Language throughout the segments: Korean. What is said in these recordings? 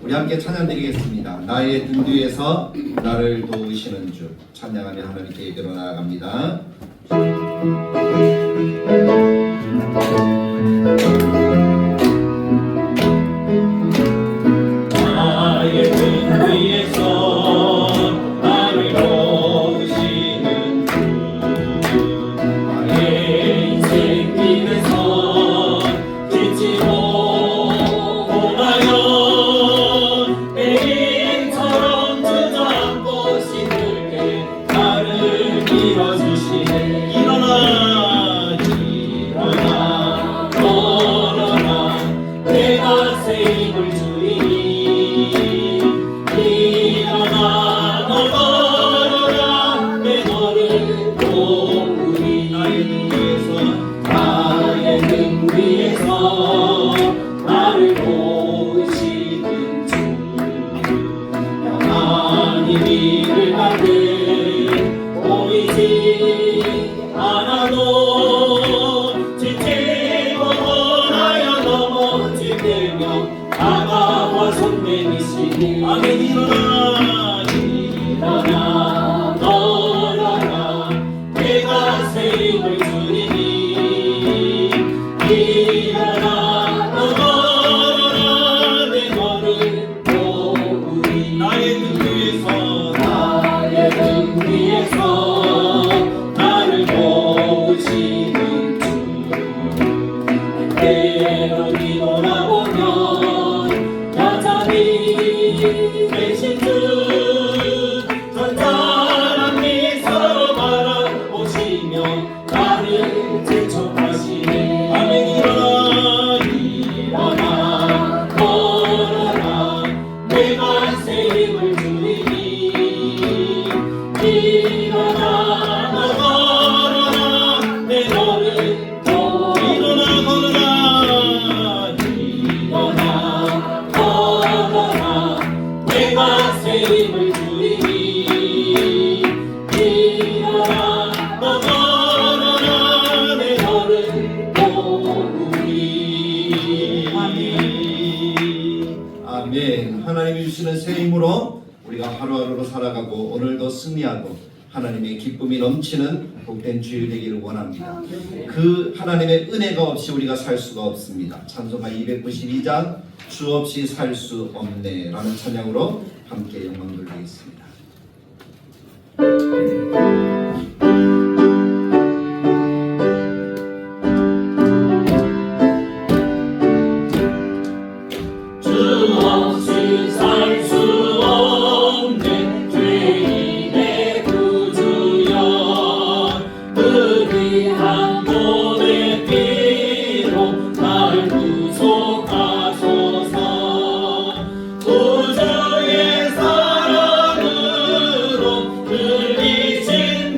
우리 함께 찬양드리겠습니다. 나의 등 뒤에서 나를 도우시는 주 찬양하며 하나님께 예배로 나아갑니다. 나의 등 뒤에서 나를 도우시는 주 나의 인생 길에서 지치고 고나요 배인처럼 주저앉고 시들게 나를 밀어주시네. 일어나 일어나 걸어라 내가 새 힘을 주리니. 일어나 너 걸어라 내 너를 도우리. 나의 등 위에서 나를 도우시는 주 하나님 이를 받은 보이지 않아도 지치고 원하여 넘어질 때면 다가와 손 내미시니. 아멘. 일어나 일어나 걸어라 내가 새 힘을 주리니. 일어나 너 걸어라 내 너를 도우리. 나의 등 위에서 나를 도우시는 주 때로 뒤돌아보면 여전히 계신 주 전사람 미소로 바라보시며 나를 재촉하시네. 아멘. 일어나 걸어라 내가 새 힘을 주리니. 일어나 너 걸어라 내 너를 도우리. 일어나 걸어라 일어나 걸어라 내가 새 힘을 주리니. 일어나 너 걸어라 내 너를 도우리. 아멘. 아멘. 하나님이 주시는 새 힘으로 우리가 하루하루로 살아가고 오늘도 승리하고 하나님의 기쁨이 넘치는 복된 주일 되기를 원합니다. 그 하나님의 은혜가 없이 우리가 살 수가 없습니다. 찬송가 292장 주 없이 살 수 없네 라는 찬양으로 함께 영광 돌리겠습니다. 주 없이 살 수 없는 죄인의 구주여 그 귀한 몸의 피로 날 구속하소서. 구주의 사랑으로 흘리신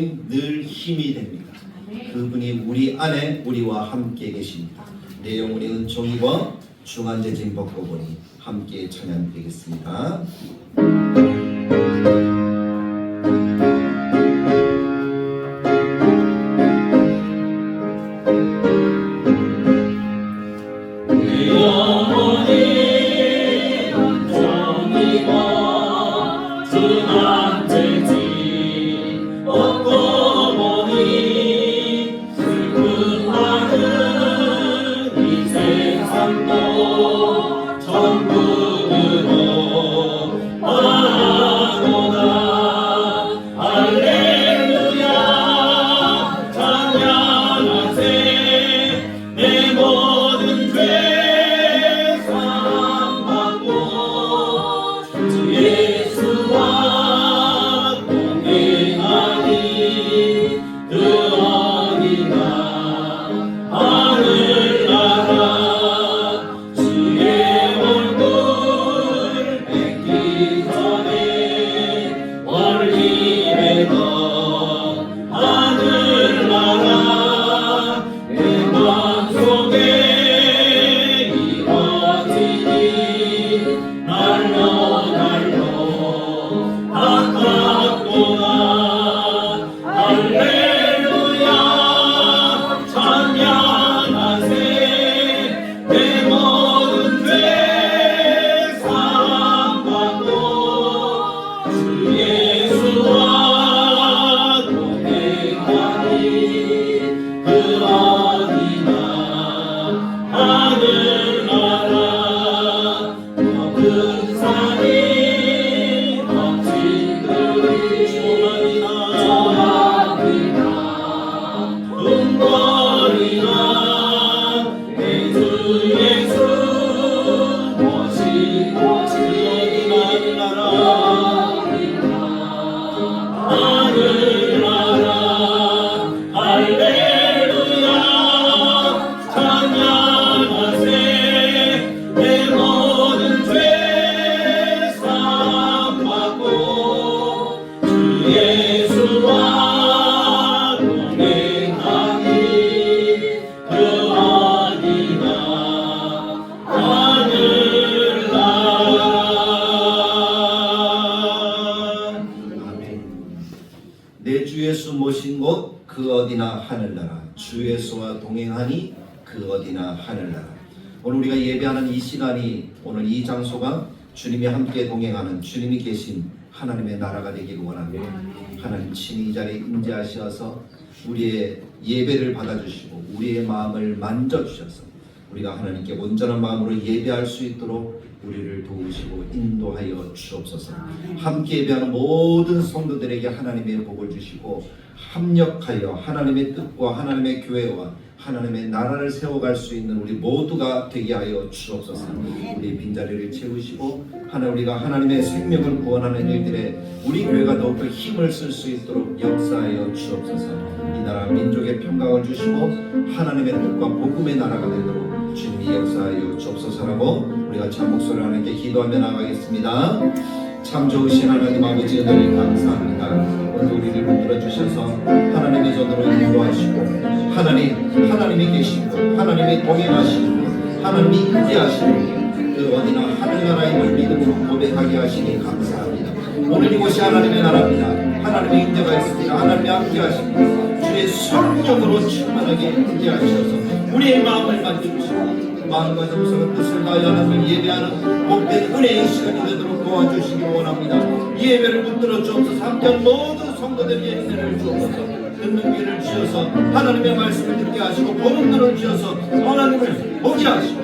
주님 늘 힘이 됩니다. 그분이 우리 안에 우리와 함께 계십니다. 내 영혼의 은총이고 중한재진 벗고 보니 함께 찬양드리겠습니다. 내 주 예수 모신 곳 그 어디나 하늘나라, 주 예수와 동행하니 그 어디나 하늘나라. 오늘 우리가 예배하는 이 시간이, 오늘 이 장소가 주님이 함께 동행하는, 주님이 계신 하나님의 나라가 되기를 원합니다. 하나님 친히 이 자리에 임재하셔서 우리의 예배를 받아주시고 우리의 마음을 만져주셔서 우리가 하나님께 온전한 마음으로 예배할 수 있도록 우리를 도우시고 인도하여 주옵소서. 함께 예배하는 모든 성도들에게 하나님의 복을 주시고 합력하여 하나님의 뜻과 하나님의 교회와 하나님의 나라를 세워갈 수 있는 우리 모두가 되게 하여 주옵소서. 우리 빈자리를 채우시고 우리가 하나님의 생명을 구원하는 일들에 우리 교회가 더욱더 힘을 쓸 수 있도록 역사하여 주옵소서. 이 나라 민족의 평강을 주시고 하나님의 뜻과 복음의 나라가 되도록 주님이 역사하여 주옵소서라고 우리가 참 목소리를 하나님께 기도하며 나가겠습니다. 참 좋으신 하나님 아버지 은혜를 감사합니다. 오늘 우리를 붙들어 주셔서 하나님의 손으로 인도하시고 하나님이 계시고 하나님이 동행하시고 하나님이 인도하시고 그 어디나 하늘나라임을 믿음으로 고백하게 하시니 감사합니다. 오늘 이곳이 하나님의 나라입니다. 하나님의 인도가 있습니다. 하나님이 함께 하시고 주의 성령으로 충만하게 인도하셔서 우리의 마음을 만져주시고 마음과 정성과 뜻을 다하여 하나님을 예배하는 복된 은혜의 시간이 되도록 도와주시기 원합니다. 이 예배를 붙들어 주옵소서. 함께한 모든 성도들에게 은혜를 주옵소서. 듣는 귀를 주셔서 하나님의 말씀을 듣게 하시고 보는 눈을 주셔서 하나님을 보게 하시고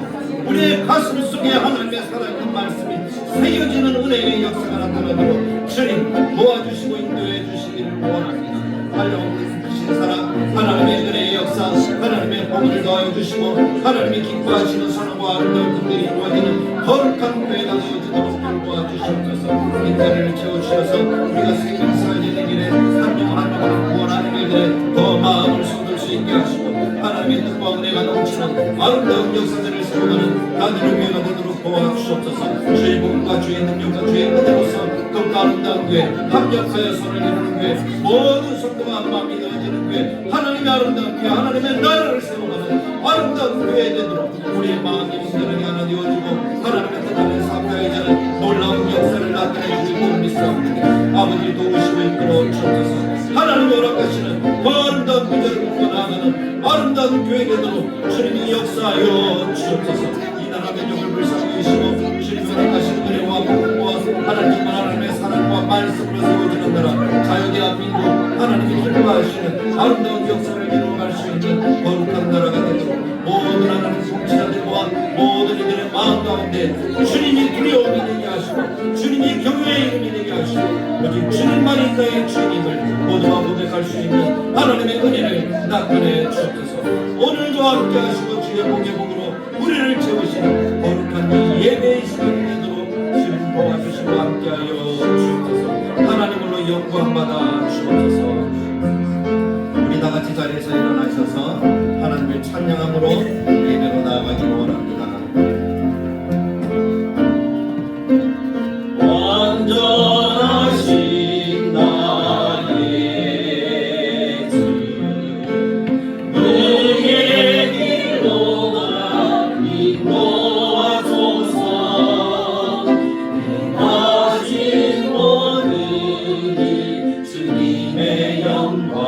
우리의 가슴 속에 하나님의 살아있는 말씀이 새겨지는 은혜의 역사가 나타나도록 주님 도와주시고 인도해 주시기를 원합니다. 달려오는 크신 사랑, 하나님의 은혜의 역사, 하나님의 복을 더하여 주시고 하나님이 기뻐하시는 선언과 아름다운 뜻들이 이루어지는 거룩한 교회가 되어지도록 도와주시옵소서. 인자리를 채워주셔서 우리가 생명 살리는 길에 한 명 한 명을 구원하는 일들에 더 마음을 쏟을 수 있게 하시고 하나님의 뜻과 은혜가 넘치는 아름다운 역사들을 세워가는 나들의 교회가 되도록 도와주시옵소서. 주의 복음과 주의 능력과 주의 은혜로서 더욱 아름다운 교회, 합력하여 손을 이루는 교회, 모든 성도가 아름다운 마음이 이어지는 교회, 하나님의 아름다운 교회, 하나님의 나라를 세워가는 아름다운 교회 되도록 우리의 마음이 온전하게 하나 되어지고 하나님의 뜻하는 사역자는 놀라운 역사를 나타내 주실 줄 믿사옵니다. 아버지 도우시고 이끌어 주옵소서. 하나님의 허락하시는 그 아름다운 교회를 믿고 나아가는 아름다운 교회 되도록 주님이 역사하여 주옵소서. 이 나라 민족을 불쌍히 여기시고 주님이 허락하시는 은혜와 복과 하나님의 사랑과 말씀으로 세워지는 나라 자유대한 민국, 하나님이 기뻐하시는 아름다운 역사를 이루어갈 수 있는 거룩한 나라가 되도록 모든 하나님 통치자들과 모든 이들의 마음 가운데 주님이 두려움이 되게 하시고 주님이 경외의 이름이 되게 하시고 오직 주님만이 나의 주님을 모두가 고백할 수 있는 하나님의 은혜를 나타내 주옵소서. 오늘도 함께 하시고 주의 복의 복으로 우리를 채우시는 거룩한 이 예배의 시간이 되도록 주님 도와주시고 함께하여 주옵소서. 하나님으로 영광 받아 주옵소서. 우리 다같이 자리에서 일어나셔서 하나님을 찬양함으로 예배로 나아가기를 원합니다. 완전하신 나의 주 너의 길로가 인도하소서. 가진 모든 이 주님의 영광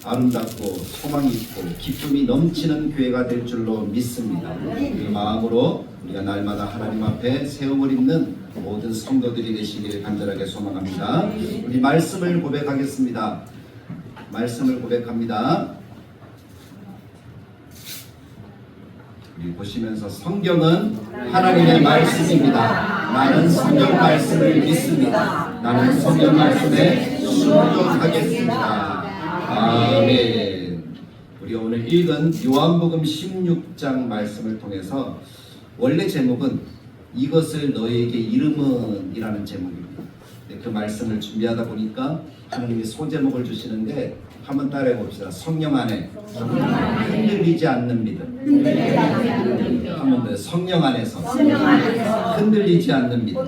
아름답고 소망이 있고 기쁨이 넘치는 교회가 될 줄로 믿습니다. 그 마음으로 우리가 날마다 하나님 앞에 세움을 입는 모든 성도들이 되시기를 간절하게 소망합니다. 우리 말씀을 고백하겠습니다. 말씀을 고백합니다. 우리 보시면서 성경은 하나님의 말씀입니다. 나는 성경 말씀을 믿습니다. 나는 성경 말씀에 순종하겠습니다. 아멘. 우리 오늘 읽은 요한복음 16장 말씀을 통해서 원래 제목은 이것을 너에게 이름은 이라는 제목입니다. 그 말씀을 준비하다 보니까 하나님이 소제목을 주시는데 한번 따라해 봅시다. 성령 안에 흔들리지 않는 믿음. 한번 더. 성령 안에서 흔들리지 않는 믿음.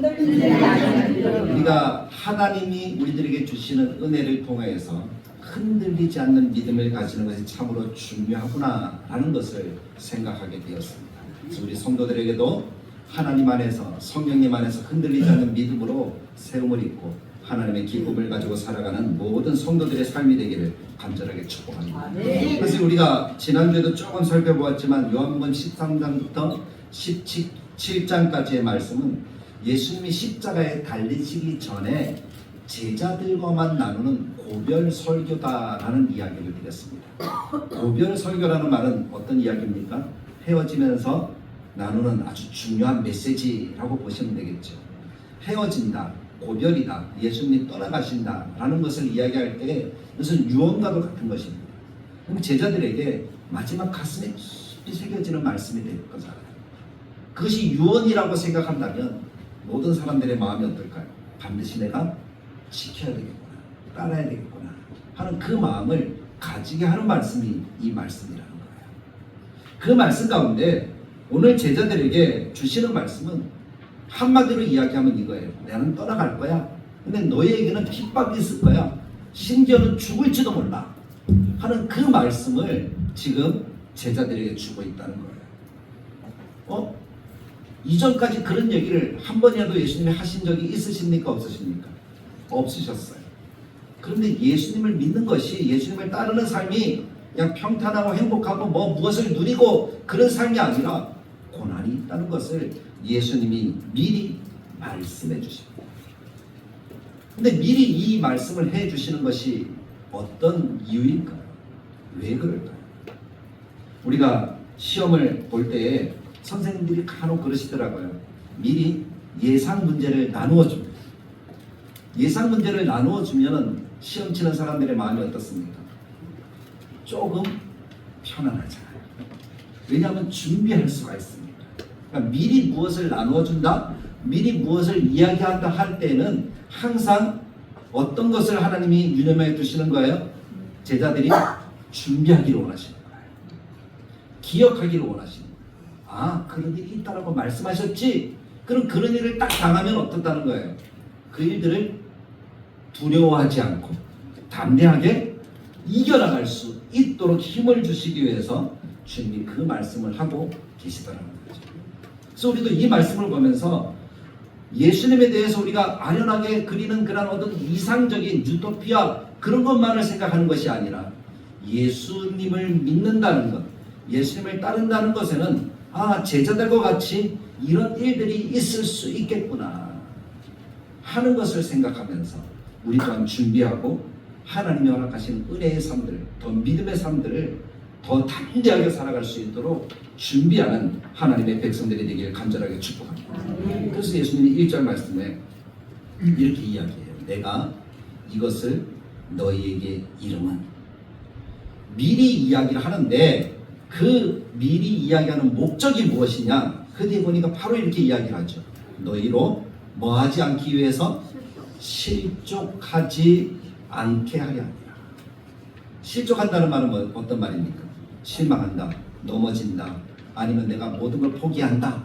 우리가 하나님이 우리들에게 주시는 은혜를 통하여서 흔들리지 않는 믿음을 가지는 것이 참으로 중요하구나라는 것을 생각하게 되었습니다. 그래서 우리 성도들에게도 하나님 안에서 성령님 안에서 흔들리지 않는 믿음으로 세움을 입고 하나님의 기쁨을 가지고 살아가는 모든 성도들의 삶이 되기를 간절하게 축복합니다. 그래서 우리가 지난주에도 조금 살펴보았지만 요한복음 13장부터 17장까지의 말씀은 예수님이 십자가에 달리시기 전에 제자들과만 나누는 고별 설교다라는 이야기를 드렸습니다. 고별 설교라는 말은 어떤 이야기입니까? 헤어지면서 나누는 아주 중요한 메시지라고 보시면 되겠죠. 헤어진다, 고별이다, 예수님이 떠나가신다 라는 것을 이야기할 때 이것은 유언과도 같은 것입니다. 그럼 제자들에게 마지막 가슴에 깊이 새겨지는 말씀이 될 거잖아요. 그것이 유언이라고 생각한다면 모든 사람들의 마음이 어떨까요? 반드시 내가 지켜야 되겠구나, 따라야 되겠구나 하는 그 마음을 가지게 하는 말씀이 이 말씀이라는 거예요. 그 말씀 가운데 오늘 제자들에게 주시는 말씀은 한마디로 이야기하면 이거예요. 나는 떠나갈 거야. 근데 너희에게는 핍박이 있을 거야. 심지어는 죽을지도 몰라 하는 그 말씀을 지금 제자들에게 주고 있다는 거예요. 이전까지 그런 얘기를 한 번이라도 예수님이 하신 적이 있으십니까? 없으십니까? 없으셨어요. 그런데 예수님을 믿는 것이, 예수님을 따르는 삶이 그냥 평탄하고 행복하고 무엇을 누리고 그런 삶이 아니라 고난이 있다는 것을 예수님이 미리 말씀해 주십니다. 근데 미리 이 말씀을 해 주시는 것이 어떤 이유일까요? 왜 그럴까요? 우리가 시험을 볼 때에 선생님들이 간혹 그러시더라고요. 미리 예상 문제를 나누어 줍니다. 예상 문제를 나누어 주면은 시험 치는 사람들의 마음이 어떻습니까? 조금 편안하잖아요. 왜냐하면 준비할 수가 있습니다. 그러니까 미리 무엇을 나누어 준다, 미리 무엇을 이야기한다 할 때는 항상 어떤 것을 하나님이 유념해 두시는 거예요? 제자들이 준비하기를 원하시는 거예요. 기억하기를 원하시는 거예요. 아, 그런 일이 있다라고 말씀하셨지? 그럼 그런 일을 딱 당하면 어떻다는 거예요? 그 일들을 두려워하지 않고 담대하게 이겨나갈 수 있도록 힘을 주시기 위해서 주님이 그 말씀을 하고 계시더라는 거죠. 그래서 우리도 이 말씀을 보면서 예수님에 대해서 우리가 아련하게 그리는 그런 어떤 이상적인 유토피아 그런 것만을 생각하는 것이 아니라 예수님을 믿는다는 것, 예수님을 따른다는 것에는 아, 제자들과 같이 이런 일들이 있을 수 있겠구나 하는 것을 생각하면서 우리 또한 준비하고 하나님이 허락하신 은혜의 삶들, 더 믿음의 삶들을 더 담대하게 살아갈 수 있도록 준비하는 하나님의 백성들이 되기를 간절하게 축복합니다. 그래서 예수님이 1절 말씀에 이렇게 이야기해요. 내가 이것을 너희에게 이름은 미리 이야기를 하는데 그 미리 이야기하는 목적이 무엇이냐? 그 뒤에 보니까 바로 이렇게 이야기를 하죠. 너희로 뭐하지 않기 위해서 실족하지 않게 하려 합니다. 실족한다는 말은 어떤 말입니까? 실망한다, 넘어진다, 아니면 내가 모든 걸 포기한다.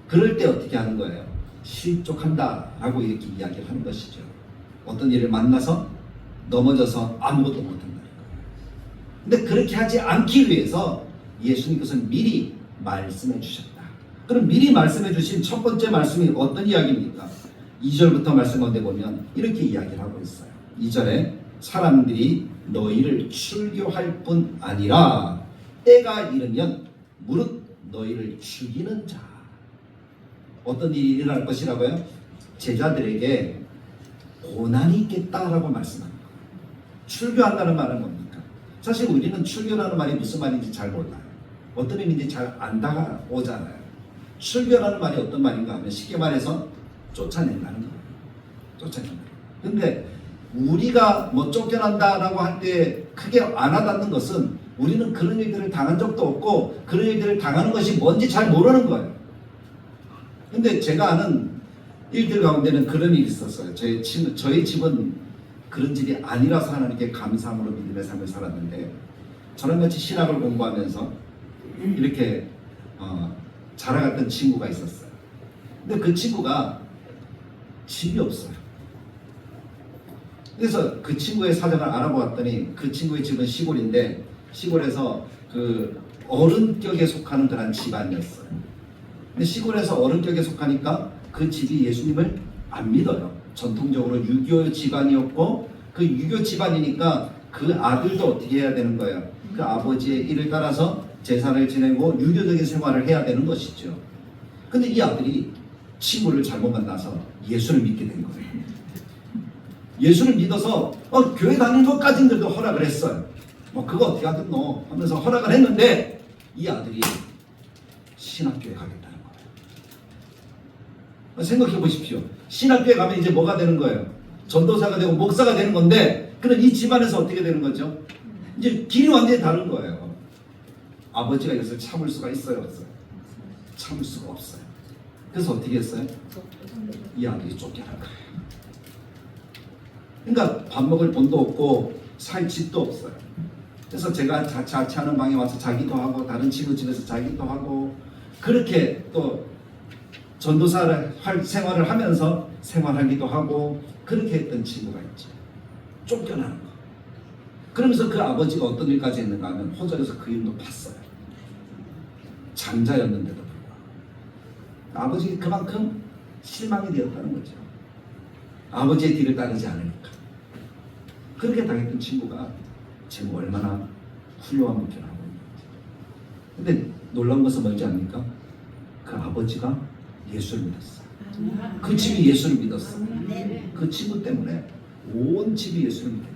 그럴 때 어떻게 하는 거예요? 실족한다 라고 이렇게 이야기를 하는 것이죠. 어떤 일을 만나서 넘어져서 아무것도 못한다는 거예요. 근데 그렇게 하지 않기 위해서 예수님께서는 미리 말씀해 주셨다. 그럼 미리 말씀해 주신 첫 번째 말씀이 어떤 이야기입니까? 2절부터 말씀 가운데 보면 이렇게 이야기를 하고 있어요. 2절에 사람들이 너희를 출교할 뿐 아니라 때가 이르면 무릇 너희를 죽이는 자. 어떤 일이 일어날 것이라고요? 제자들에게 고난이 있겠다라고 말씀합니다. 출교한다는 말은 뭡니까? 사실 우리는 출교라는 말이 무슨 말인지 잘 몰라요. 어떤 의미인지 잘 안 다가오잖아요. 출교라는 말이 어떤 말인가 하면 쉽게 말해서 쫓아낸다는 거예요. 쫓아낸다. 근데 우리가 뭐 쫓겨난다라고 할 때 크게 안 와닿는 것은 우리는 그런 일들을 당한 적도 없고 그런 일들을 당하는 것이 뭔지 잘 모르는 거예요. 근데 제가 아는 일들 가운데는 그런 일이 있었어요. 저희 집은 그런 집이 아니라서 하나님께 감사함으로 믿음의 삶을 살았는데 저랑 같이 신학을 공부하면서 이렇게 자라갔던 친구가 있었어요. 근데 그 친구가 집이 없어요. 그래서 그 친구의 사정을 알아보았더니 그 친구의 집은 시골인데 시골에서 그 어른격에 속하는 그런 집안이었어요. 근데 시골에서 어른격에 속하니까 그 집이 예수님을 안 믿어요. 전통적으로 유교 집안이었고 그 유교 집안이니까 그 아들도 어떻게 해야 되는 거예요? 그 아버지의 일을 따라서 제사를 지내고 유교적인 생활을 해야 되는 것이죠. 근데 이 아들이 친구를 잘못 만나서 예수를 믿게 된 거예요. 예수를 믿어서 교회 다니는 것까지도 허락을 했어요. 뭐 그거 어떻게 하든 너 하면서 허락을 했는데 이 아들이 신학교에 가겠다는 거예요. 생각해 보십시오. 신학교에 가면 이제 뭐가 되는 거예요? 전도사가 되고 목사가 되는 건데 그럼 이 집안에서 어떻게 되는 거죠? 이제 길이 완전히 다른 거예요. 아버지가 이것을 참을 수가 있어요, 없어요? 참을 수가 없어요. 그래서 어떻게 했어요? 이 아들이 쫓겨난 거예요. 그러니까 밥 먹을 돈도 없고 살 집도 없어요. 그래서 제가 자취하는 방에 와서 자기도 하고 다른 친구 집에서 자기도 하고 그렇게 또 전도사를 생활을 하면서 생활하기도 하고 그렇게 했던 친구가 있죠. 쫓겨나는 거. 그러면서 그 아버지가 어떤 일까지 했는가 하면 호적에서 그 일도 봤어요. 장자였는데도 불구하고 아버지가 그만큼 실망이 되었다는 거죠. 아버지의 뒤를 따르지 않으니까. 그렇게 당했던 친구가 지금 얼마나 훌륭한 목표를 하고 있는지. 근데 놀라운 것은 뭔지 압니까? 그 아버지가 예수를 믿었어요. 그 집이 예수를 믿었어요. 그 친구 때문에 온 집이 예수를 믿어요.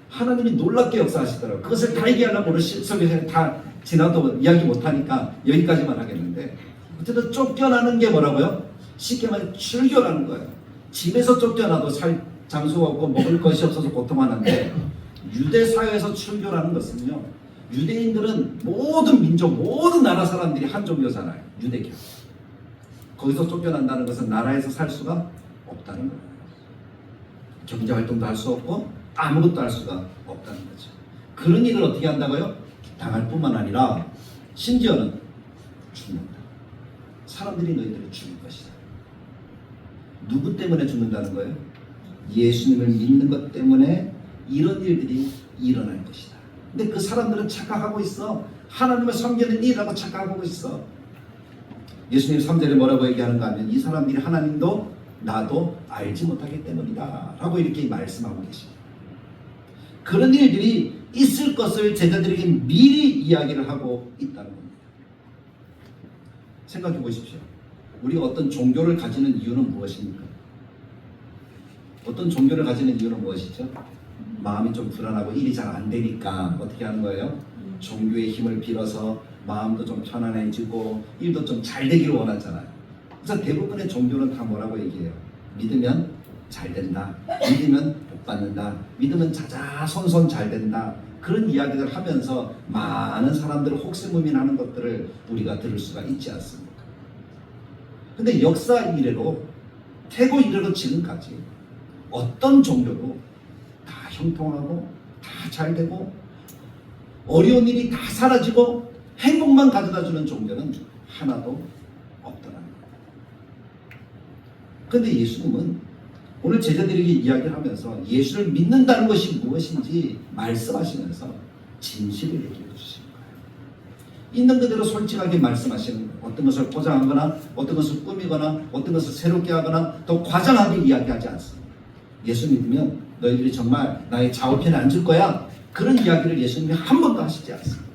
하나님이 놀랍게 역사하시더라고요. 그것을 다 얘기하려면 오늘 속에서 다 지나도 이야기 못하니까 여기까지만 하겠는데 어쨌든 쫓겨나는 게 뭐라고요? 쉽게 말해 출교라는 거예요. 집에서 쫓겨나도 살 장소가 없고 먹을 것이 없어서 고통하는데 유대 사회에서 출교라는 것은요, 유대인들은 모든 민족, 모든 나라 사람들이 한 종교잖아요. 유대교. 거기서 쫓겨난다는 것은 나라에서 살 수가 없다는 거예요. 경제 활동도 할 수 없고 아무것도 할 수가 없다는 거죠. 그런 일을 어떻게 한다고요? 당할 뿐만 아니라 심지어는 죽는다. 사람들이 너희들을 죽일 것이다. 누구 때문에 죽는다는 거예요? 예수님을 믿는 것 때문에 이런 일들이 일어날 것이다. 근데 그 사람들은 착각하고 있어. 하나님을 섬기는 일이라고 착각하고 있어. 예수님 3절에 뭐라고 얘기하는가 하면 이 사람들이 하나님도 나도 알지 못하기 때문이다 라고 이렇게 말씀하고 계십니다. 그런 일들이 있을 것을 제자들에게 미리 이야기를 하고 있다는 겁니다. 생각해 보십시오. 우리가 어떤 종교를 가지는 이유는 무엇입니까? 어떤 종교를 가지는 이유는 무엇이죠? 마음이 좀 불안하고 일이 잘 안 되니까 어떻게 하는 거예요? 종교의 힘을 빌어서 마음도 좀 편안해지고 일도 좀 잘 되기를 원하잖아요. 그래서 대부분의 종교는 다 뭐라고 얘기해요? 믿으면 잘 된다. 믿으면 복 받는다. 믿으면 자자손손 잘 된다. 그런 이야기를 하면서 많은 사람들을 혹세무민하는 것들을 우리가 들을 수가 있지 않습니까? 근데 역사 이래로 태고 이래로 지금까지 어떤 종교도 다 형통하고 다 잘 되고 어려운 일이 다 사라지고 행복만 가져다주는 종교는 하나도 없더라는 거예요. 그런데 예수님은 오늘 제자들에게 이야기를 하면서 예수를 믿는다는 것이 무엇인지 말씀하시면서 진실을 얘기해 주시는 거예요. 있는 그대로 솔직하게 말씀하시는 거예요. 어떤 것을 포장하거나 어떤 것을 꾸미거나 어떤 것을 새롭게 하거나 더 과장하게 이야기하지 않습니다. 예수 믿으면 너희들이 정말 나의 좌우편에 앉을 거야. 그런 이야기를 예수님이 한 번도 하시지 않습니다.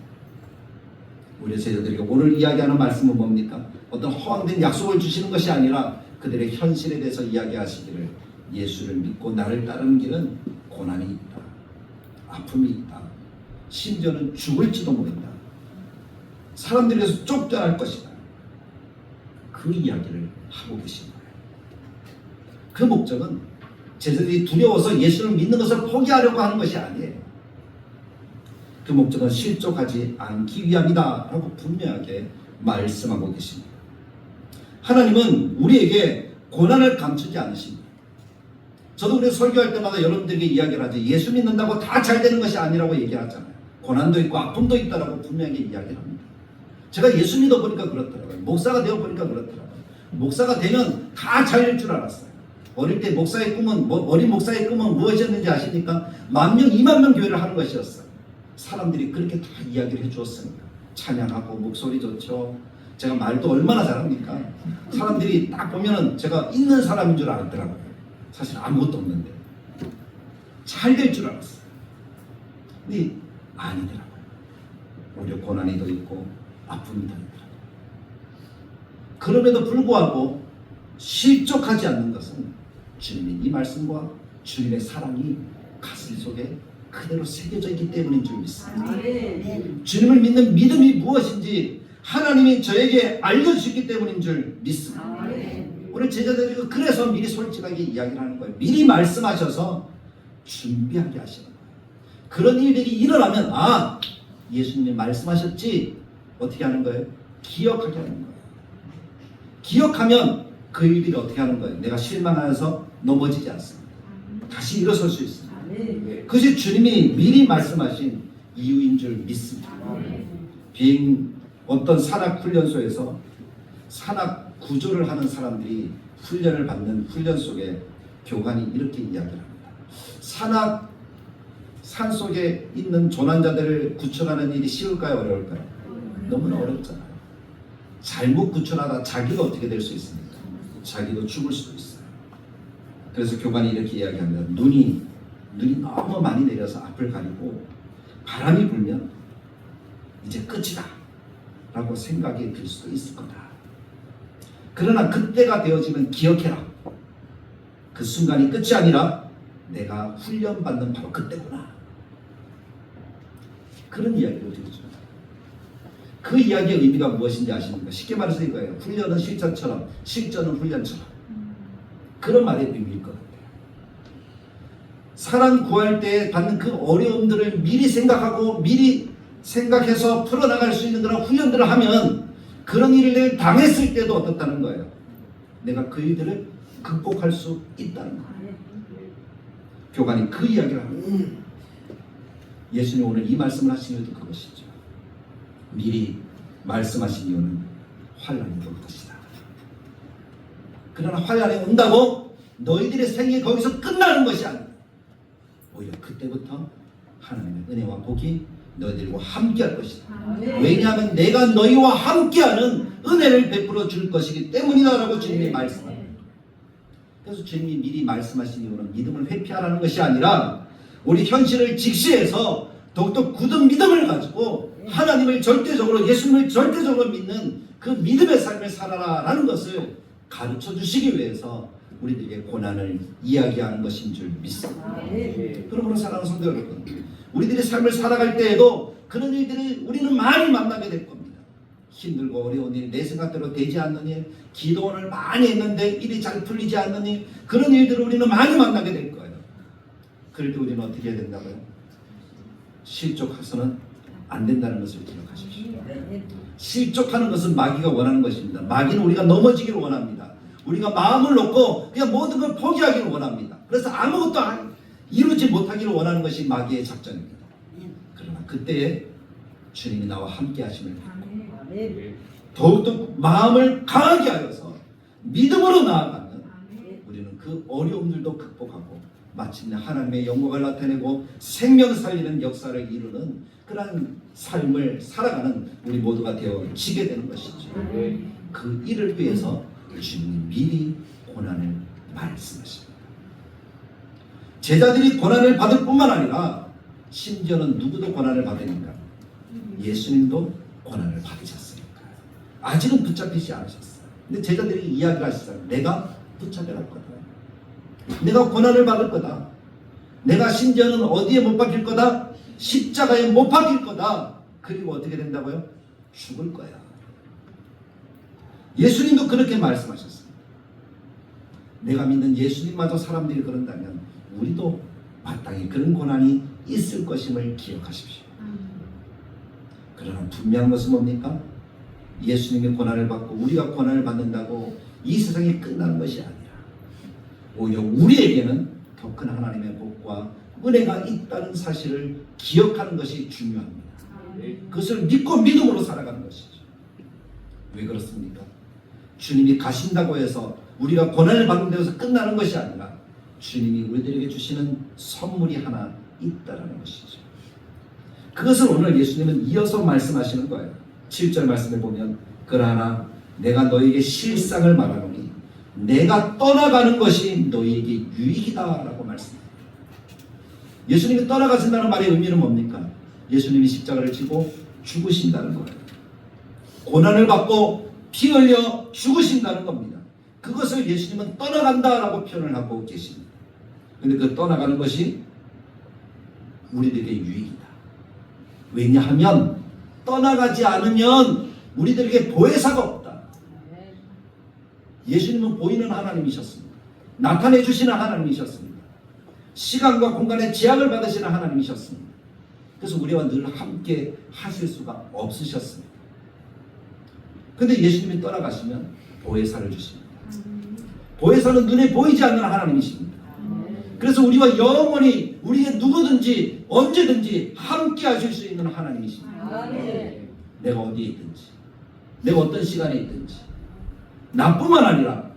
우리 제자들에게 오늘 이야기하는 말씀은 뭡니까? 어떤 허황된 약속을 주시는 것이 아니라 그들의 현실에 대해서 이야기하시기를 예수를 믿고 나를 따르는 길은 고난이 있다. 아픔이 있다. 심지어는 죽을지도 모른다. 사람들에게서 쫓겨날 것이다. 그 이야기를 하고 계신 거예요. 그 목적은 제자들이 두려워서 예수를 믿는 것을 포기하려고 하는 것이 아니에요. 그 목적은 실족하지 않기 위함이다 라고 분명하게 말씀하고 계십니다. 하나님은 우리에게 고난을 감추지 않으십니다. 저도 그래서 설교할 때마다 여러분들에게 이야기를 하죠. 예수 믿는다고 다 잘 되는 것이 아니라고 얘기하잖아요. 고난도 있고 아픔도 있다라고 분명하게 이야기를 합니다. 제가 예수 믿어보니까 그렇더라고요. 목사가 되어보니까 그렇더라고요. 목사가 되면 다 잘 될 줄 알았어요. 어릴 때 목사의 꿈은 어린 목사의 꿈은 무엇이었는지 아십니까? 10,000명, 20,000명 교회를 하는 것이었어요. 사람들이 그렇게 다 이야기를 해주었으니까 찬양하고 목소리 좋죠. 제가 말도 얼마나 잘합니까? 사람들이 딱 보면은 제가 있는 사람인 줄 알았더라고요. 사실 아무것도 없는데 잘 될 줄 알았어요. 근데 아니더라고요. 오히려 고난이 더 있고 아픔이 더 있더라고요. 그럼에도 불구하고 실족하지 않는 것은 주님의 이 말씀과 주님의 사랑이 가슴 속에 그대로 새겨져 있기 때문인 줄 믿습니다. 주님을 믿는 믿음이 무엇인지 하나님이 저에게 알려주셨기 때문인 줄 믿습니다. 오늘 제자들이 그래서 미리 솔직하게 이야기를 하는 거예요. 미리 말씀하셔서 준비하게 하시는 거예요. 그런 일들이 일어나면 예수님이 말씀하셨지 어떻게 하는 거예요? 기억하게 하는 거예요. 기억하면 그 일들이 어떻게 하는 거예요? 내가 실망하여서 넘어지지 않습니다. 다시 일어설 수 있습니다. 그것이 주님이 미리 말씀하신 이유인 줄 믿습니다. 어떤 산악훈련소에서 산악 구조를 하는 사람들이 훈련을 받는 훈련 속에 교관이 이렇게 이야기를 합니다. 산 속에 있는 조난자들을 구출하는 일이 쉬울까요? 어려울까요? 너무나 어렵잖아요. 잘못 구출하다 자기가 어떻게 될 수 있습니까? 자기도 죽을 수도 있어요. 그래서 교관이 이렇게 이야기합니다. 눈이 너무 많이 내려서 앞을 가리고 바람이 불면 이제 끝이다 라고 생각이 들 수도 있을 거다. 그러나 그때가 되어지면 기억해라. 그 순간이 끝이 아니라 내가 훈련받는 바로 그때구나. 그런 이야기를 드리죠. 그 이야기의 의미가 무엇인지 아십니까? 쉽게 말해서 이거예요. 훈련은 실전처럼, 실전은 훈련처럼. 그런 말의 의미일 것 같아요. 사람 구할 때 받는 그 어려움들을 미리 생각하고 미리 생각해서 풀어나갈 수 있는 그런 훈련들을 하면 그런 일을 당했을 때도 어떻다는 거예요. 내가 그 일들을 극복할 수 있다는 거예요. 교관이 그 이야기를 합니다. 예수님 오늘 이 말씀을 하신 이유도 그것이죠. 미리 말씀하신 이유는 환란이 올 것이다. 그러나 환란이 온다고 너희들의 생이 거기서 끝나는 것이 아니다. 오히려 그때부터 하나님의 은혜와 복이 너희들과 함께할 것이다. 왜냐하면 내가 너희와 함께하는 은혜를 베풀어 줄 것이기 때문이다라고 주님이 말씀합니다. 그래서 주님이 미리 말씀하신 이유는 믿음을 회피하라는 것이 아니라 우리 현실을 직시해서 더욱더 굳은 믿음을 가지고 하나님을 절대적으로, 예수님을 절대적으로 믿는 그 믿음의 삶을 살아라라는 것을 가르쳐 주시기 위해서 우리들에게 고난을 이야기하는 것인 줄 믿습니다. 그러므로 사랑하는 성도 여러분, 우리들의 삶을 살아갈 때에도 그런 일들을 우리는 많이 만나게 될 겁니다. 힘들고 어려운 일, 내 생각대로 되지 않는 일, 기도원을 많이 했는데 일이 잘 풀리지 않는 일, 그런 일들을 우리는 많이 만나게 될 거예요. 그럴 때 우리는 어떻게 해야 된다고요? 실족해서는 안 된다는 것을 기억하십시오. 실족하는 것은 마귀가 원하는 것입니다. 마귀는 우리가 넘어지기를 원합니다. 우리가 마음을 놓고 그냥 모든 걸 포기하기를 원합니다. 그래서 아무것도 이루지 못하기를 원하는 것이 마귀의 작전입니다. 그러나 그때에 주님이 나와 함께 하심을 받고 더욱더 마음을 강하게 하여서 믿음으로 나아가면 우리는 그 어려움들도 극복하고 마침내 하나님의 영광을 나타내고 생명 살리는 역사를 이루는 그러한 삶을 살아가는 우리 모두가 되어지게 되는 것이죠. 그 일을 위해서 주님이 미리 고난을 말씀하십니다. 제자들이 고난을 받을 뿐만 아니라 심지어는 누구도 고난을 받으니까 예수님도 고난을 받으셨으니까 아직은 붙잡히지 않으셨어요. 근데 제자들이 이야기를 하시잖아요. 내가 붙잡혀갈 거다. 내가 고난을 받을 거다. 내가 심지어는 어디에 못 박힐 거다? 십자가에 못 박힐 거다. 그리고 어떻게 된다고요? 죽을 거야. 예수님도 그렇게 말씀하셨습니다. 내가 믿는 예수님마저 사람들이 그런다면 우리도 마땅히 그런 고난이 있을 것임을 기억하십시오. 그러나 분명한 것은 뭡니까? 예수님이 고난을 받고 우리가 고난을 받는다고 이 세상이 끝나는 것이 아니라 오히려 우리에게는 더 큰 하나님의 복과 은혜가 있다는 사실을 기억하는 것이 중요합니다. 그것을 믿고 믿음으로 살아가는 것이죠. 왜 그렇습니까? 주님이 가신다고 해서 우리가 고난을 받는 데서 끝나는 것이 아니라 주님이 우리들에게 주시는 선물이 하나 있다는 것이죠. 그것을 오늘 예수님은 이어서 말씀하시는 거예요. 7절 말씀에 보면 그러나 내가 너에게 실상을 말하노니 내가 떠나가는 것이 너희에게 유익이다 라고 말씀합니다. 예수님이 떠나가신다는 말의 의미는 뭡니까? 예수님이 십자가를 지고 죽으신다는 거예요. 고난을 받고 피 흘려 죽으신다는 겁니다. 그것을 예수님은 떠나간다라고 표현을 하고 계십니다. 그런데 그 떠나가는 것이 우리들에게 유익이다. 왜냐하면 떠나가지 않으면 우리들에게 보혜사가 없다. 예수님은 보이는 하나님이셨습니다. 나타내 주시는 하나님이셨습니다. 시간과 공간의 제약을 받으시는 하나님이셨습니다. 그래서 우리와 늘 함께 하실 수가 없으셨습니다. 그런데 예수님이 떠나가시면 보혜사를 주십니다. 보혜사는 눈에 보이지 않는 하나님이십니다. 그래서 우리와 영원히 우리의 누구든지 언제든지 함께 하실 수 있는 하나님이십니다. 내가 어디에 있든지 내가 어떤 시간에 있든지 나뿐만 아니라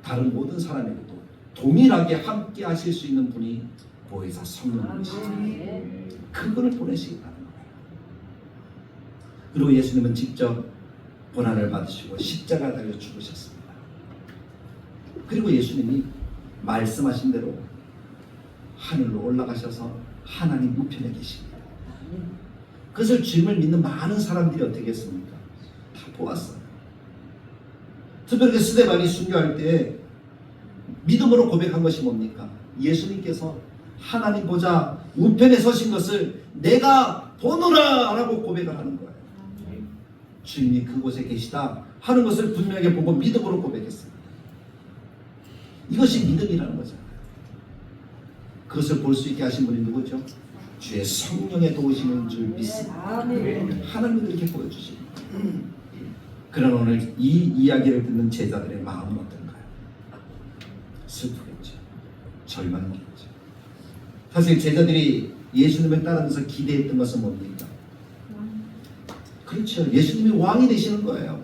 다른 모든 사람에게도 동일하게 함께 하실 수 있는 분이 보혜사 성령님이십니다. 그분을 보내시겠다는 거예요. 그리고 예수님은 직접 고난을 받으시고 십자가 달려 죽으셨습니다. 그리고 예수님이 말씀하신 대로 하늘로 올라가셔서 하나님 우편에 계십니다. 그것을 주님을 믿는 많은 사람들이 어떻게 했습니까? 다 보았어요. 특별히 스데반이 순교할 때 믿음으로 고백한 것이 뭡니까? 예수님께서 하나님 보좌 우편에 서신 것을 내가 보노라 라고 고백을 하는 거예요. 주님이 그곳에 계시다 하는 것을 분명하게 보고 믿음으로 고백했습니다. 이것이 믿음이라는 거잖아요. 그것을 볼 수 있게 하신 분이 누구죠? 주의 성령의 도우시는 줄 믿습니다. 하나님이 그렇게 보여주십니다. 그러나 오늘 이 이야기를 듣는 제자들의 마음은 어떤가요? 슬프겠죠. 절망이겠죠. 사실 제자들이 예수님을 따르면서 기대했던 것은 뭡니까? 그렇죠. 예수님이 왕이 되시는 거예요.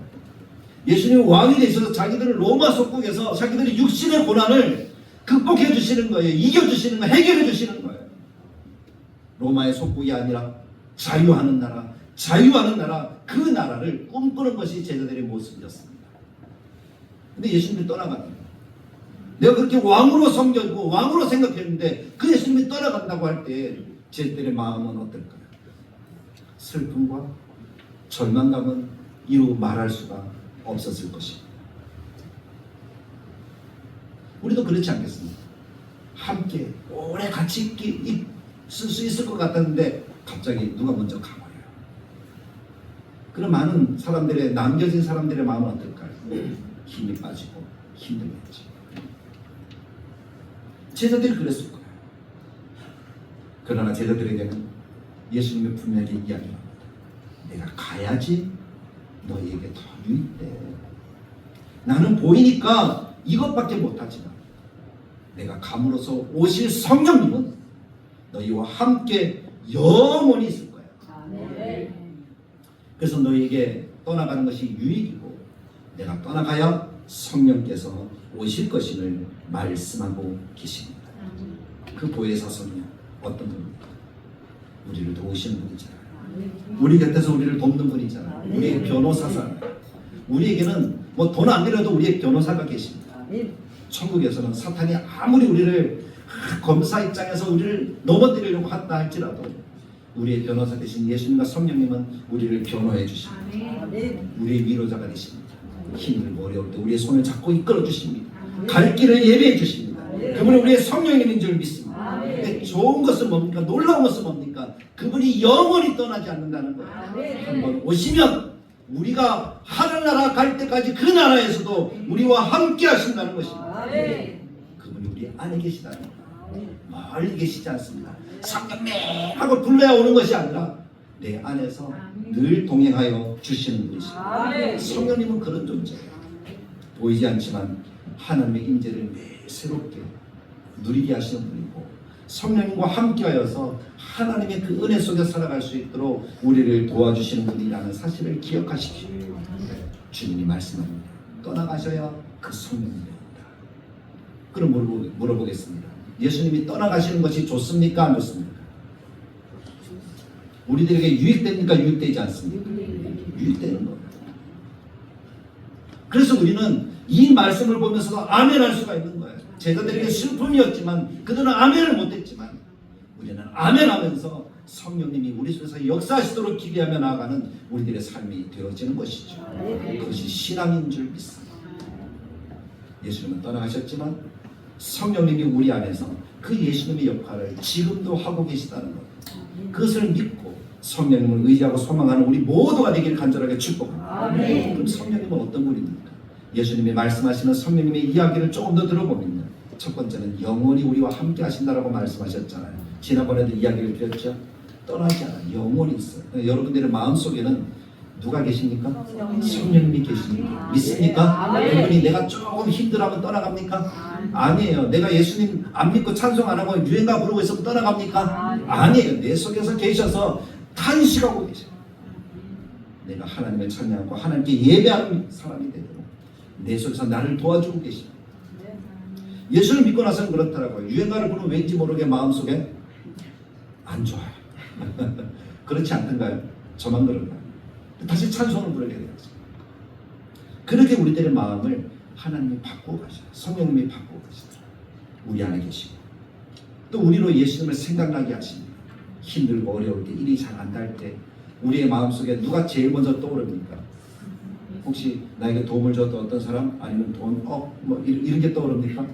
예수님이 왕이 되셔서 자기들을 로마 속국에서 자기들의 육신의 고난을 극복해 주시는 거예요. 이겨 주시는 거예요. 해결해 주시는 거예요. 로마의 속국이 아니라 자유하는 나라, 그 나라를 꿈꾸는 것이 제자들의 모습이었습니다. 근데 예수님이 떠나가는 거예요. 내가 그렇게 왕으로 섬겼고 왕으로 생각했는데 그 예수님이 떠나간다고 할 때 제자들의 마음은 어떨까요? 슬픔과 절망감은 이루 말할 수가 없었을 것입니다. 우리도 그렇지 않겠습니까? 함께 오래 같이 있을 수 있을 것 같았는데 갑자기 누가 먼저 가버려요. 그런 많은 사람들의, 남겨진 사람들의 마음은 어떨까요? 힘이 빠지고 힘들겠지. 제자들이 그랬을 거예요. 그러나 제자들에게는 예수님이 분명하게 이야기합니다. 내가 가야지 너희에게 더 유익돼. 나는 보이니까 이것밖에 못하지만 내가 감으로써 오실 성령님은 너희와 함께 영원히 있을 거야. 그래서 너희에게 떠나가는 것이 유익이고 내가 떠나가야 성령께서 오실 것임을 말씀하고 계십니다. 그 보혜사 성령 어떤 분입니까? 우리를 도우시는 분이잖아요. 우리 곁에서 우리를 돕는 분이잖아요. 우리의 변호사잖아요. 우리에게는 뭐 돈 안 들여도 우리의 변호사가 계십니다. 천국에서는 사탄이 아무리 우리를 검사 입장에서 우리를 넘어뜨리려고 한다 할지라도 우리의 변호사 되신 예수님과 성령님은 우리를 변호해 주십니다. 우리의 위로자가 되십니다. 힘들고 어려울 때 우리의 손을 잡고 이끌어 주십니다. 갈 길을 예비해 주십니다. 그분은 우리의 성령님인 줄 믿습니다. 근데 좋은 것은 뭡니까? 놀라운 것은 뭡니까? 그분이 영원히 떠나지 않는다는 거예요. 한번 오시면 우리가 하늘나라 갈 때까지 그 나라에서도 우리와 함께 하신다는 것입니다. 그분이 우리 안에 계시다는 거예요. 멀리 계시지 않습니다. 성령님 하고 불러야 오는 것이 아니라 내 안에서 늘 동행하여 주시는 분이십니다. 성령님은 그런 존재예요. 보이지 않지만 하나님의 임재를 매일 새롭게 누리게 하시는 분이고 성령님과 함께하여서 하나님의 그 은혜 속에 살아갈 수 있도록 우리를 도와주시는 분이라는 사실을 기억하십시오. 주님이 말씀합니다. 떠나가셔야 그 성령님입니다. 그럼 물어보겠습니다. 예수님이 떠나가시는 것이 좋습니까? 안 좋습니까? 우리들에게 유익됩니까? 유익되지 않습니까? 유익되는 겁니다. 그래서 우리는 이 말씀을 보면서도 아멘할 수가 있는 거예요. 제자들에게 슬픔이었지만 그들은 아멘을 못했지만 우리는 아멘하면서 성령님이 우리 속에서 역사하시도록 기대하며 나아가는 우리들의 삶이 되어지는 것이죠. 그것이 신앙인 줄 믿습니다. 예수님은 떠나가셨지만 성령님이 우리 안에서 그 예수님의 역할을 지금도 하고 계시다는 것, 그것을 믿고 성령님을 의지하고 소망하는 우리 모두가 되기를 간절하게 축복합니다. 그럼 성령님은 어떤 분입니까? 예수님이 말씀하시는 성령님의 이야기를 조금 더 들어보면요, 첫 번째는 영원히 우리와 함께 하신다라고 말씀하셨잖아요. 지난번에도 이야기를 드렸죠. 떠나지 않아 영원히 있어요. 여러분들의 마음속에는 누가 계십니까? 성령님이 계십니까? 믿습니까? 그분이 내가 조금 힘들어하면 떠나갑니까? 아니에요. 내가 예수님 안 믿고 찬송 안 하고 유행가 부르고 있으면 떠나갑니까? 아니에요. 내 속에서 계셔서 탄식하고 계셔요. 내가 하나님을 찬양하고 하나님께 예배하는 사람이 되도록 내 속에서 나를 도와주고 계십니다. 예수를 믿고 나서는 그렇더라고요. 유행가를 부르면 왠지 모르게 마음속에 안 좋아요. 그렇지 않던가요? 저만 그런가요? 다시 찬송을 부르게 되었어요. 그렇게 우리들의 마음을 하나님이 바꾸고 가셔요. 성령님이 바꾸고 가시더라고요. 우리 안에 계시고 또 우리로 예수님을 생각나게 하십니다. 힘들고 어려울 때, 일이 잘 안 될 때 우리의 마음속에 누가 제일 먼저 떠오릅니까? 혹시 나에게 도움을 줬던 어떤 사람? 아니면 돈? 뭐 이런 게 떠오릅니까?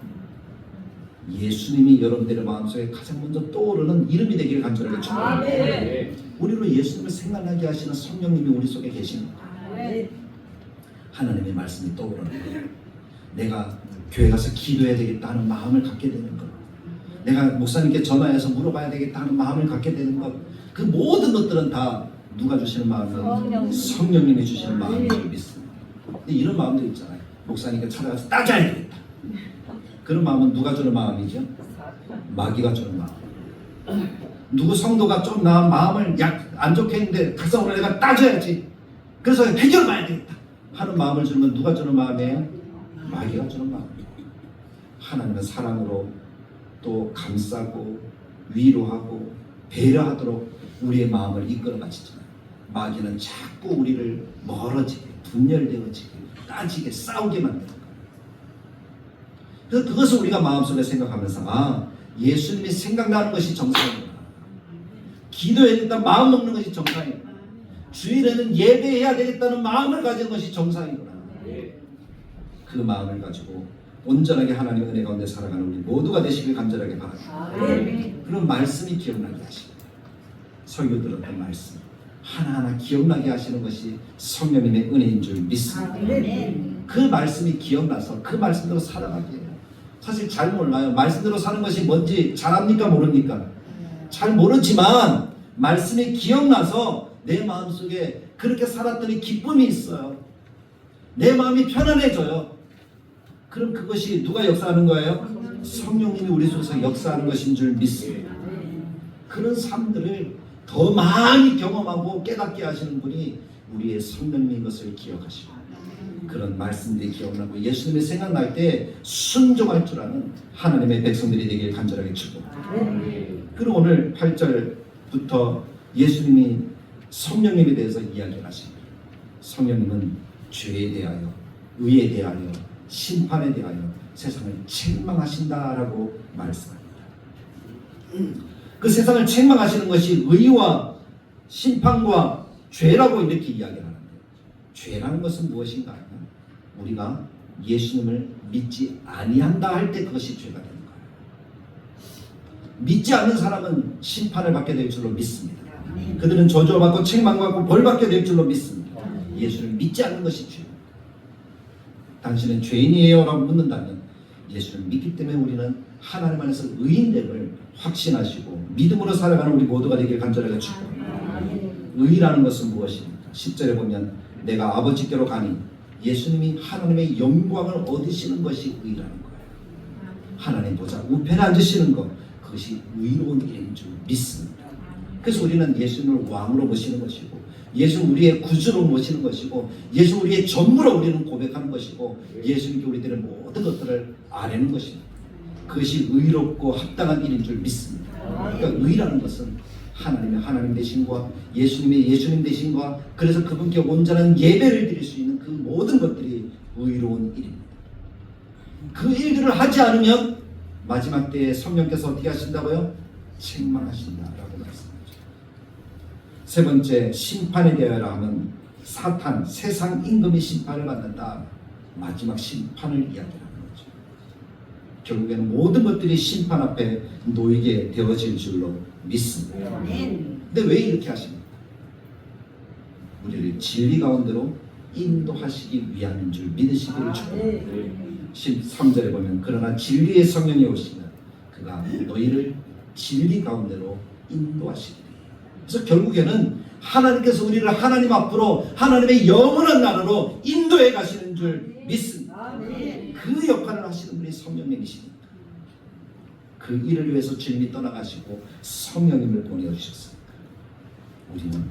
예수님이 여러분들의 마음속에 가장 먼저 떠오르는 이름이 되기를 간절하게 축원합니다. 우리로 예수님을 생각나게 하시는 성령님이 우리 속에 계십니다. 하나님의 말씀이 떠오르는 거예요. 내가 교회 가서 기도해야 되겠다 하는 마음을 갖게 되는 것, 내가 목사님께 전화해서 물어봐야 되겠다 하는 마음을 갖게 되는 것, 그 모든 것들은 다 누가 주시는 마음이에요? 성령님이 주시는 마음인 줄 믿습니다. 근데 이런 마음도 있잖아요. 목사님께 찾아가서 따져야 되겠다. 그런 마음은 누가 주는 마음이죠? 마귀가 주는 마음. 누구 성도가 좀 나 마음을 안 좋게 했는데 가서 오늘 내가 따져야지, 그래서 해결 봐야 되겠다 하는 마음을 주는 건 누가 주는 마음이에요? 마귀가 주는 마음이에요. 하나님은 사랑으로 또 감싸고 위로하고 배려하도록 우리의 마음을 이끌어 가시잖아요. 마귀는 자꾸 우리를 멀어지게, 분열되어지게, 따지게, 싸우게 만드는 거예요. 그래서 그것을 우리가 마음속에 생각하면서 예수님이 생각나는 것이 정상이구나, 기도해야 되겠다 마음 먹는 것이 정상이구나, 주일에는 예배해야 되겠다는 마음을 가진 것이 정상이구나, 그 마음을 가지고 온전하게 하나님의 은혜 가운데 살아가는 우리 모두가 되시길 간절하게 바랍니다. 그런 말씀이 기억나게 하시고, 설교 들었던 말씀 하나하나 기억나게 하시는 것이 성령님의 은혜인 줄 믿습니다. 그 말씀이 기억나서 그 말씀대로 살아가게 해요. 사실 잘 몰라요. 말씀대로 사는 것이 뭔지 잘 압니까? 모릅니까? 잘 모르지만 말씀이 기억나서 내 마음속에 그렇게 살았더니 기쁨이 있어요. 내 마음이 편안해져요. 그럼 그것이 누가 역사하는 거예요? 성령님이 우리 속에서 역사하는 것인 줄 믿습니다. 그런 삶들을 더 많이 경험하고 깨닫게 하시는 분이 우리의 성령님인 것을 기억하시고, 그런 말씀들이 기억나고 예수님이 생각날 때 순종할 줄 아는 하나님의 백성들이 되길 간절하게 축복합니다. 그리고 오늘 8절부터 예수님이 성령님에 대해서 이야기를 하십니다. 성령님은 죄에 대하여, 의에 대하여, 심판에 대하여 세상을 책망하신다라고 말씀합니다. 그 세상을 책망하시는 것이 의와 심판과 죄라고 이렇게 이야기를 하는데, 죄라는 것은 무엇인가 하면 우리가 예수님을 믿지 아니한다 할 때 그것이 죄가 되는 거예요. 믿지 않는 사람은 심판을 받게 될 줄로 믿습니다. 그들은 저주받고 책망받고 벌받게 될 줄로 믿습니다. 예수를 믿지 않는 것이 죄. 당신은 죄인이에요? 라고 묻는다면 예수를 믿기 때문에 우리는 하나님 안에서 의인됨을 확신하시고 믿음으로 살아가는 우리 모두가 되길 간절하게 축복합니다. 의라는 것은 무엇입니까? 10절에 보면 내가 아버지께로 가니, 예수님이 하나님의 영광을 얻으시는 것이 의라는 거예요. 하나님 보좌 우편에 앉으시는 것, 그것이 의로운 일인 줄 믿습니다. 그래서 우리는 예수님을 왕으로 모시는 것이고, 예수 우리의 구주로 모시는 것이고, 예수 우리의 전무로 우리는 고백하는 것이고, 예수님께 우리들의 모든 것들을 아뢰는 것입니다. 그것이 의롭고 합당한 일인 줄 믿습니다. 그러니까 의라는 것은 하나님의 하나님 되신과 예수님의 예수님 되신과, 그래서 그분께 온전한 예배를 드릴 수 있는 그 모든 것들이 의로운 일입니다. 그 일들을 하지 않으면 마지막 때에 성령께서 어떻게 하신다고요? 책망하신다라고 말씀하죠. 세 번째, 심판에 대하여 하면 사탄, 세상 임금이 심판을 받는다. 마지막 심판을 이야기하는 거죠. 결국에는 모든 것들이 심판 앞에 놓이게 되어질 줄로 믿습니다. 근데 왜 이렇게 하십니까? 우리를 진리 가운데로 인도하시기 위함인 줄 믿으시기를 축복합니다. 13절에 보면 그러나 진리의 성령이 오시면 그가 너희를 진리 가운데로 인도하시리니. 그래서 결국에는 하나님께서 우리를 하나님 앞으로 하나님의 영원한 나라로 인도해 가시는 줄 믿습니다. 그 역할을 하시는 분이 성령님이십니다. 그 일을 위해서 주님이 떠나가시고 성령님을 보내주셨습니다. 우리는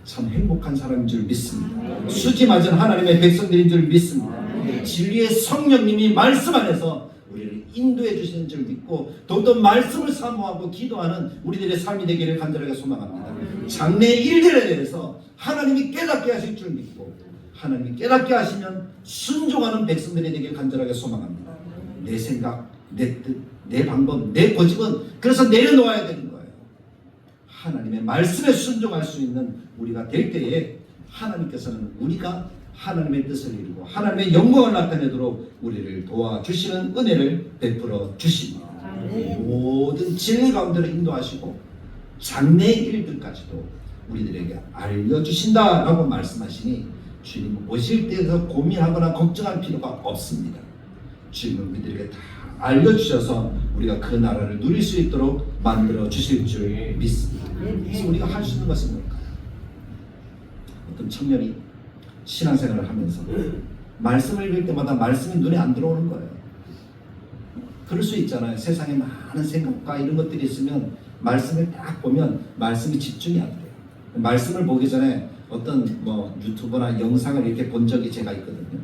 참 행복한 사람인 줄 믿습니다. 수지 맞은 하나님의 백성들인 줄 믿습니다. 진리의 성령님이 말씀 안에서 우리를 인도해 주시는 줄 믿고, 더욱더 말씀을 사모하고 기도하는 우리들의 삶이 되기를 간절하게 소망합니다. 장래의 일들에 대해서 하나님이 깨닫게 하실 줄 믿고, 하나님이 깨닫게 하시면 순종하는 백성들이 되기를 간절하게 소망합니다. 내 생각, 내 뜻, 내 방법, 내 고집은 그래서 내려놓아야 되는 거예요. 하나님의 말씀에 순종할 수 있는 우리가 될 때에 하나님께서는 우리가 하나님의 뜻을 이루고 하나님의 영광을 나타내도록 우리를 도와주시는 은혜를 베풀어 주십니다. 모든 진리 가운데로 인도하시고 장래의 일들까지도 우리들에게 알려주신다라고 말씀하시니 주님 오실 때에서 고민하거나 걱정할 필요가 없습니다. 주님은 우리들에게 다 알려주셔서 우리가 그 나라를 누릴 수 있도록 만들어 주실 줄 믿습니다. 그래서 우리가 할 수 있는 것은 뭘까요? 어떤 청년이 신앙생활을 하면서 말씀을 읽을 때마다 말씀이 눈에 안 들어오는 거예요. 그럴 수 있잖아요. 세상에 많은 생각과 이런 것들이 있으면 말씀을 딱 보면 말씀이 집중이 안 돼요. 말씀을 보기 전에 어떤 유튜브나 영상을 이렇게 본 적이 제가 있거든요.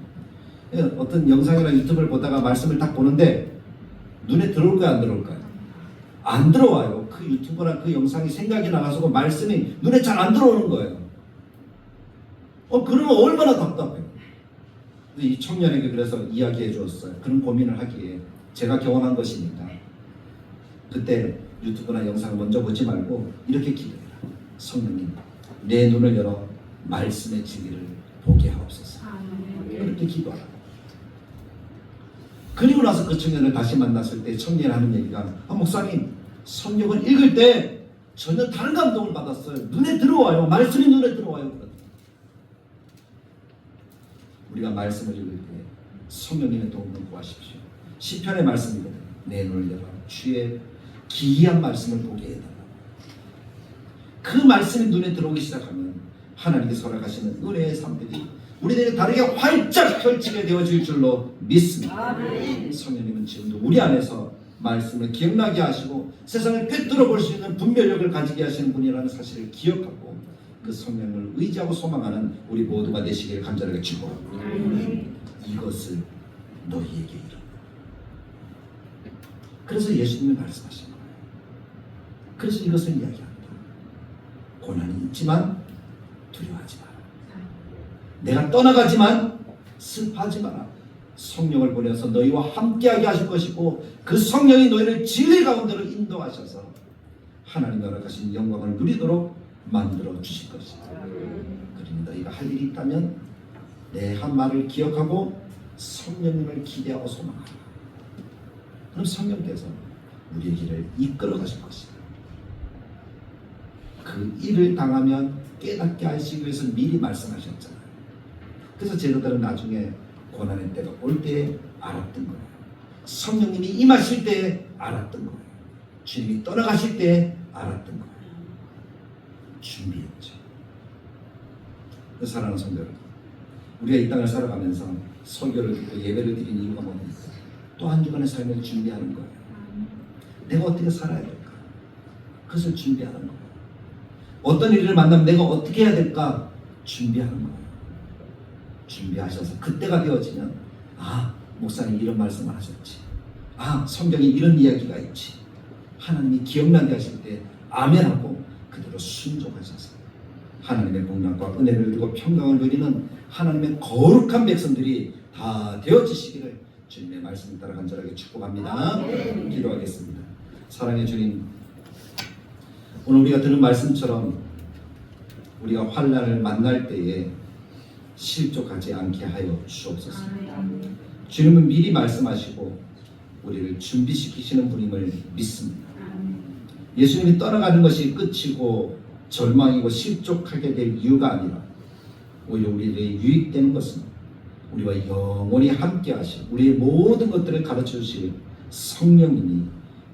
어떤 영상이나 유튜브를 보다가 말씀을 딱 보는데 눈에 들어올까요, 안 들어올까요? 안 들어와요. 그 유튜브나 그 영상이 생각이 나가서 그 말씀이 눈에 잘 안 들어오는 거예요. 그러면 얼마나 답답해요. 이 청년에게 그래서 이야기해 주었어요. 그런 고민을 하기에 제가 경험한 것이니까 그때 유튜브나 영상을 먼저 보지 말고 이렇게 기도해라. 성령님, 내 눈을 열어 말씀의 진리를 보게 하옵소서. 그렇게 기도하라. 그리고 나서 그 청년을 다시 만났을 때 청년이 하는 얘기가 목사님, 성경을 읽을 때 전혀 다른 감동을 받았어요. 눈에 들어와요. 말씀이 눈에 들어와요. 우리가 말씀을 읽을 때 성령님의 도움을 구하십시오. 시편의 말씀이거든요. 내 눈을 열어 주의 기이한 말씀을 보게 해달라고. 그 말씀이 눈에 들어오기 시작하면 하나님께서 허락하시는 은혜의 삶들이 우리들에게 다르게 활짝 펼치게 되어질 줄로 믿습니다. 성령님은 지금도 우리 안에서 말씀을 기억나게 하시고 세상을 꿰뚫어 볼 수 있는 분별력을 가지게 하시는 분이라는 사실을 기억하고 그 성령을 의지하고 소망하는 우리 모두가 되시기를 간절하게 축복합니다. 이것을 너희에게 이르라. 그래서 예수님이 말씀하신 거예요. 그래서 이것을 이야기합니다. 고난이 있지만 두려워하지 마라. 내가 떠나가지만 슬퍼하지 마라. 성령을 보내서 너희와 함께하게 하실 것이고 그 성령이 너희를 진리 가운데로 인도하셔서 하나님이 허락하신 영광을 누리도록 만들어 주실 것이다. 그러니 너희가 할 일이 있다면 내 한 말을 기억하고 성령님을 기대하고 소망하라. 그럼 성령께서 우리의 길을 이끌어 가실 것이다. 그 일을 당하면 깨닫게 하시기 위해서 미리 말씀하셨잖아요. 그래서 제자들은 나중에 고난의 때가 올 때에 알았던 거예요. 성령님이 임하실 때에 알았던 거예요. 주님이 떠나가실 때에 알았던 거예요. 준비했죠. 사랑하는 성도 여러분, 우리가 이 땅을 살아가면서 설교를 듣고 예배를 드리는 이유가 뭡니까? 또 한 주간의 삶을 준비하는 거예요. 내가 어떻게 살아야 될까? 그것을 준비하는 거예요. 어떤 일을 만나면 내가 어떻게 해야 될까? 준비하는 거예요. 준비하셔서 그때가 되어지면 목사님 이런 말씀을 하셨지. 성경에 이런 이야기가 있지. 하나님이 기억나게 하실 때 아멘하고 그대로 순종하셔서 하나님의 복락과 은혜를 누리고 평강을 누리는 하나님의 거룩한 백성들이 다 되어지시기를 주님의 말씀을 따라 간절하게 축복합니다. 기도하겠습니다. 사랑의 주님, 오늘 우리가 들은 말씀처럼 우리가 환난을 만날 때에 실족하지 않게 하여 주옵소서. 주님은 미리 말씀하시고 우리를 준비시키시는 분임을 믿습니다. 예수님이 떠나가는 것이 끝이고 절망이고 실족하게 될 이유가 아니라 오히려 우리에게 유익되는 것은 우리와 영원히 함께 하신 우리의 모든 것들을 가르쳐 주실 성령님이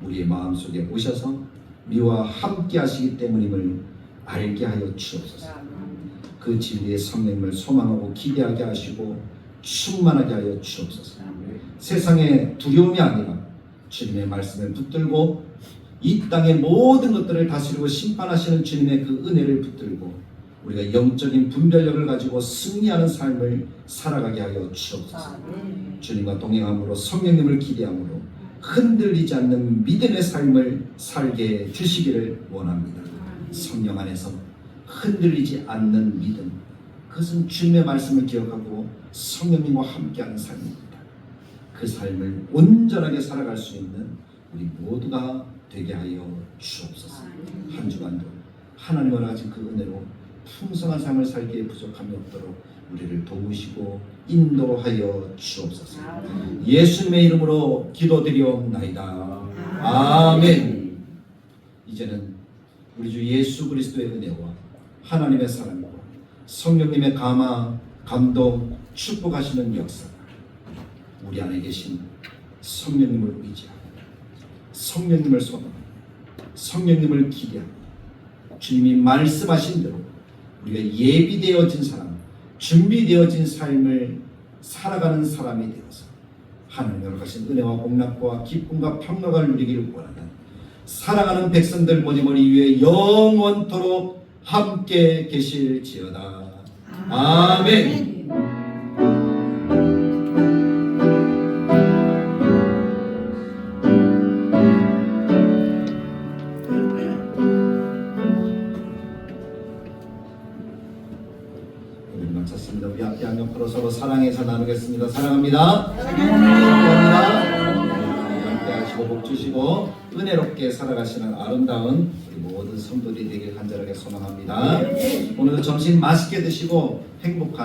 우리의 마음속에 오셔서 우리와 함께 하시기 때문임을 알게 하여 주옵소서. 그 진리의 성령님을 소망하고 기대하게 하시고 충만하게 하여 주옵소서. 세상의 두려움이 아니라 주님의 말씀을 붙들고 이 땅의 모든 것들을 다스리고 심판하시는 주님의 그 은혜를 붙들고 우리가 영적인 분별력을 가지고 승리하는 삶을 살아가게 하여 주옵소서. 주님과 동행함으로 성령님을 기대함으로 흔들리지 않는 믿음의 삶을 살게 주시기를 원합니다. 성령 안에서 흔들리지 않는 믿음, 그것은 주님의 말씀을 기억하고 성령님과 함께하는 삶입니다. 그 삶을 온전하게 살아갈 수 있는 우리 모두가 되게 하여 주옵소서. 한 주간도 하나님을 가진 그 은혜로 풍성한 삶을 살기에 부족함이 없도록 우리를 도우시고 인도하여 주옵소서. 예수님의 이름으로 기도드리옵나이다. 아멘. 이제는 우리 주 예수 그리스도의 은혜와 하나님의 사랑과 성령님의 감화, 감동, 축복하시는 역사 우리 안에 계신 성령님을 의지하고 성령님을 소망하고 성령님을 기대하고 주님이 말씀하신 대로 우리가 예비되어진 사람, 준비되어진 삶을 살아가는 사람이 되어서 하나님으로 가신 은혜와 복락과 기쁨과 평강을 누리기를 원하는 사랑하는 백성들 모니모니 위에 영원토록 함께 계실지어다. 아멘. 마쳤습니다. 우리 앞에 양옆으로 서로 사랑해서 나누겠습니다. 사랑합니다. 사랑합니다. 함께 하시고 복 주시고 은혜롭게 살아가시는 아름다운 우리 모든 성도들이 되길 간절하게 소망합니다. 오늘도 점심 맛있게 드시고 행복한